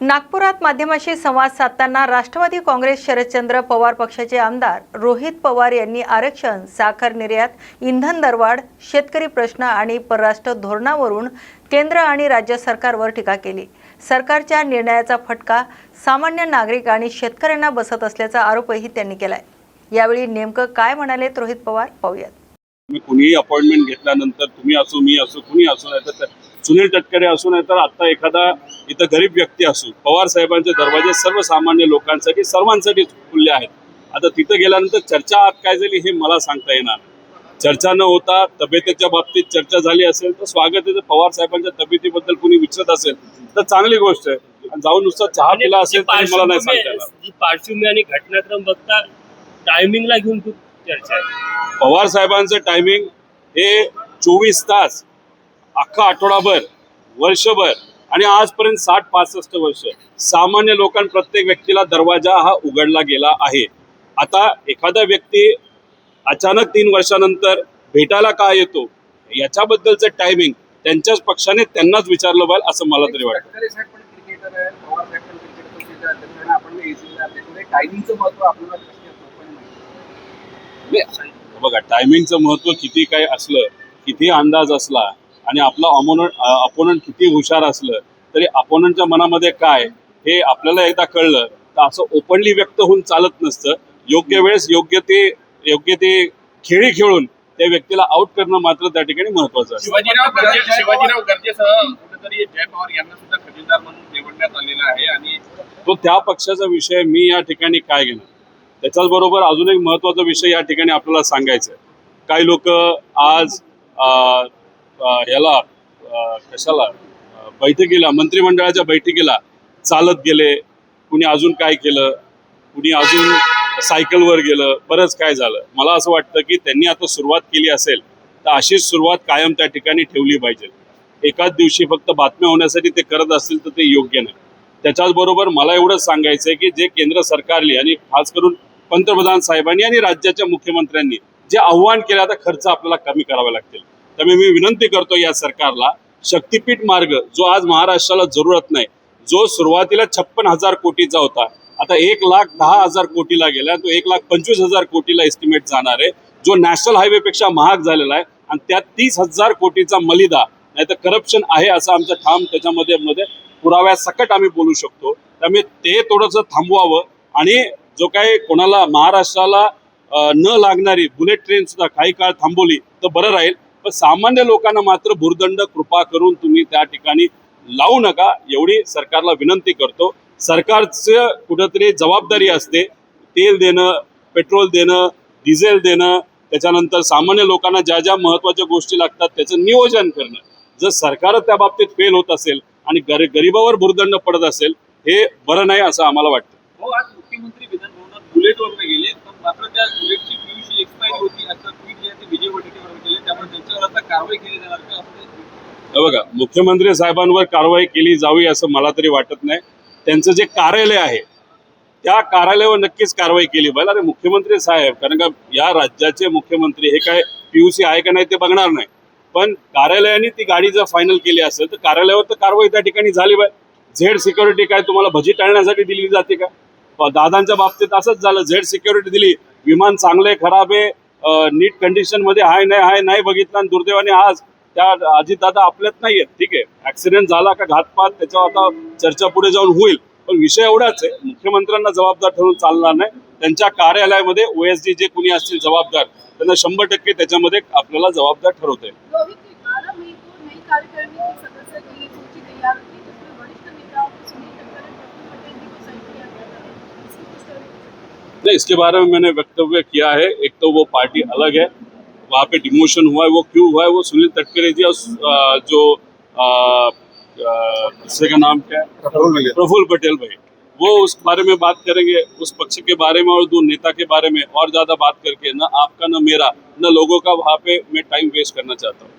नागपुरात माध्यमांशी संवाद साधताना राष्ट्रवादी काँग्रेस शरदचंद्र पवार पक्षाचे आमदार रोहित पवार यांनी आरक्षण, साखर निर्यात, इंधन दरवाढ, शेतकरी प्रश्न आणि परराष्ट्र धोरणावरून केंद्र आणि राज्य सरकारवर टीका केली। सरकारच्या निर्णयाचा फटका सामान्य नागरिक आणि शेतकऱ्यांना बसत असल्याचा आरोपही त्यांनी केलाय। यावेळी नेमकं काय म्हणाले रोहित पवार पाहूयात। मी कुणीही अपॉइंटमेंट घेतल्यानंतर तुम्ही असो मी असो कुणी असो नाही तर सुनील तटकरे असो नाही तर आता एखादा इथं गरीब व्यक्ती असो, पवार साहेबांचे दरवाजे सर्वसामान्य लोकांसाठी सर्वांसाठी खुले आहेत। आता तिथं गेल्यानंतर चर्चा आज काय झाली हे मला सांगता येणार नाही। चर्चा न होता तब्येतीच्या बाबतीत चर्चा झाली असेल तर स्वागत आहे। पवार साहेबांच्या तब्येतीबद्दल कुणी विचारत असेल तर चांगली गोष्ट आहे। जाऊन नुसता चहा पिला असेल तर मला नाही सांगता येणार। पार्श्वभूमी आणि घटनाक्रम बघता टायमिंगला घेऊन खूप चर्चा आहे। पवार साहेबांचं टायमिंग हे 24 तास, अख्खा आठवडाभर, वर्षभर आणि आजपर्यंत 60-65 वर्ष सामान्य प्रत्येक व्यक्तीला दरवाजा हा उघडला गेला आहे। आता एखादा व्यक्ती अचानक 3 वर्षानंतर भेटायला का येतो याच्याबद्दलचं टायमिंग त्यांच्याच पक्षाने त्यांनाच विचारलं पाहिजे असं मला तरी वाटतं। बघा, टायमिंगचं महत्व किती काय असलं, किती अंदाज असला आणि आपला अपोनंट किती हुशार असलं तरी अपोनंटच्या मनामध्ये काय हे आपल्याला एकदा कळलं तर असं ओपनली व्यक्त होऊन चालत नसतं। योग्य वेळेस योग्य ते खेळी खेळून त्या व्यक्तीला आउट करणं मात्र त्या ठिकाणी महत्वाचं आहे। शिवाजीराव गर्जेसह कुठेतरी जय पवार यांना सुद्धा खजिनदार म्हणून निवडण्यात आलेला आहे आणि तो त्या पक्षाचा विषय मी या ठिकाणी काय घेणार। त्याच्याच बरोबर अजून एक महत्वाचा विषय या ठिकाणी आपल्याला सांगायचा आहे। काही लोक आज कशाला बैठकीला, मंत्रिमंडळाच्या बैठकीला चालत गेले, कुणी अजून काय केलं, कुणी अजून सायकलवर गेलं, बरंच काय झालं। मला असं वाटतं की त्यांनी आता सुरुवात केली असेल तर अशीच सुरुवात कायम त्या ठिकाणी ठेवली पाहिजे। एकाच दिवशी फक्त बातम्या होण्यासाठी ते करत असतील तर ते योग्य नाही। त्याच्याच बरोबर मला एवढंच सांगायचं आहे की जे केंद्र सरकारने आणि खास करून पंतप्रधान साहेबांनी आणि राज्याच्या मुख्यमंत्र्यांनी जे आव्हान केलं आता खर्च आपल्याला कमी करावे लागतील। त्यामुळे मी विनंती करतो या सरकारला, शक्तीपीठ मार्ग जो आज महाराष्ट्राला जरूरत नाही, जो सुरुवातीला 56,000 कोटीचा होता आता 1,10,000 कोटीला गेला, तो 1,25,000 कोटीला एस्टिमेट जाणार आहे, जो नॅशनल हायवे पेक्षा महाग झालेला आहे आणि त्यात 30,000 कोटीचा मलिदा नाही तर करप्शन आहे असं आमचं ठाम त्याच्यामध्ये पुराव्यासकट आम्ही बोलू शकतो। त्यामुळे ते थोडंसं थांबवावं आणि जो काही कोणाला महाराष्ट्राला न लागणारी बुलेट ट्रेन सुद्धा काही काळ थांबवली तर बरं राहील, पण सामान्य लोकांना मात्र भुर्दंड कृपा करून तुम्ही त्या ठिकाणी लावू नका एवढी सरकारला विनंती करतो। सरकारचं कुठंतरी जबाबदारी असते तेल देणं, पेट्रोल देणं, डिझेल देणं, त्याच्यानंतर सामान्य लोकांना ज्या ज्या महत्त्वाच्या गोष्टी लागतात त्याचं नियोजन करणं। जर सरकार त्या बाबतीत फेल होत असेल आणि गरिबावर भुर्दंड पडत असेल हे बरं नाही असं आम्हाला वाटतं। हो, आज मुख्यमंत्री विधानभवनात बुलेटवर गेले पण मात्र त्या बुलेटची पीयूसी एक्सपायरी होती असं ट्विट जे आहे ते विजय वडेट्टीवार केले, त्यामुळे त्यांच्यावर आता कारवाई केली जाणार का असं? बघा, मुख्यमंत्री साहेबांवर कारवाई केली जावी असं मला तरी वाटत नाही। त्यांचं जे कार्यालय आहे त्या कार्यालयावर नक्कीच कारवाई केली पाहिजे। अरे मुख्यमंत्री साहेब, कारण का या राज्याचे मुख्यमंत्री हे काय पीयूसी आहे का नाही ते बघणार नाही, पण कार्यालयाने ती गाडी जर फायनल केली असेल तर कार्यालयावर तर कारवाई त्या ठिकाणी झाली पाहिजे। झेड सिक्युरिटी काय तुम्हाला भजी टाळण्यासाठी दिली जाते का? दादांच्या बाबतीत असंच झालं, झेड सिक्युरिटी दिली, विमान चांगले खराब आहे, नीट कंडिशन मध्ये हाय नाही बघितलं आणि दुर्दैवाने आज त्या अजितदादा आपल्यात नाहीयेत। ठीक आहे, ऍक्सिडेंट झाला का घातपात त्याच्यावर आता चर्चा पुढे जाऊन होईल, पण विषय एवढाच आहे, मुख्यमंत्र्यांना जबाबदार ठरवून चालणार नाही। त्यांच्या कार्यालयामध्ये OSD जे कुणी असतील जबाबदार त्यांना 100% त्याच्यामध्ये आपल्याला जबाबदार ठरवता येईल। नहीं, इसके बारे में मैंने वक्तव्य किया है। एक तो वो पार्टी अलग है, वहाँ पे डिमोशन हुआ है, वो क्यों हुआ है वो सुनील तटकरे जी और जो दूसरे का नाम क्या है, प्रफुल्ल पटेल भाई, वो उस बारे में बात करेंगे, उस पक्ष के बारे में और दो नेता के बारे में और ज्यादा बात करके न आपका न मेरा न लोगों का वहाँ पे मैं टाइम वेस्ट करना चाहता हूँ।